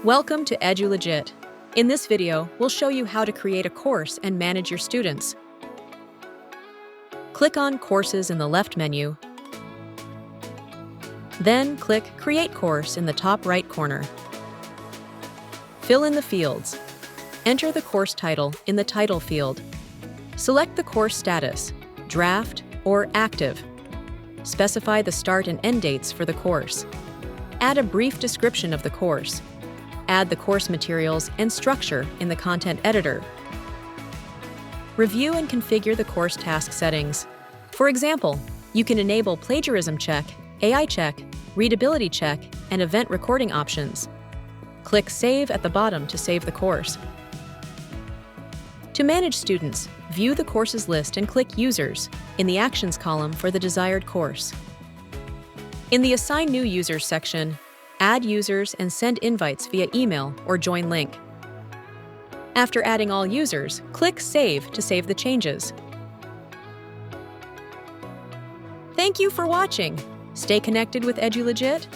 Welcome to EduLegit. In this video, we'll show you how to create a course and manage your students. Click on Courses in the left menu. Then click Create Course in the top right corner. Fill in the fields. Enter the course title in the title field. Select the course status, draft or active. Specify the start and end dates for the course. Add a brief description of the course. Add the course materials and structure in the content editor. Review and configure the course task settings. For example, you can enable plagiarism check, AI check, readability check, and event recording options. Click Save at the bottom to save the course. To manage students, view the courses list and click Users in the Actions column for the desired course. In the Assign New Users section, add users and send invites via email or join link. After adding all users, click Save to save the changes. Thank you for watching. Stay connected with EduLegit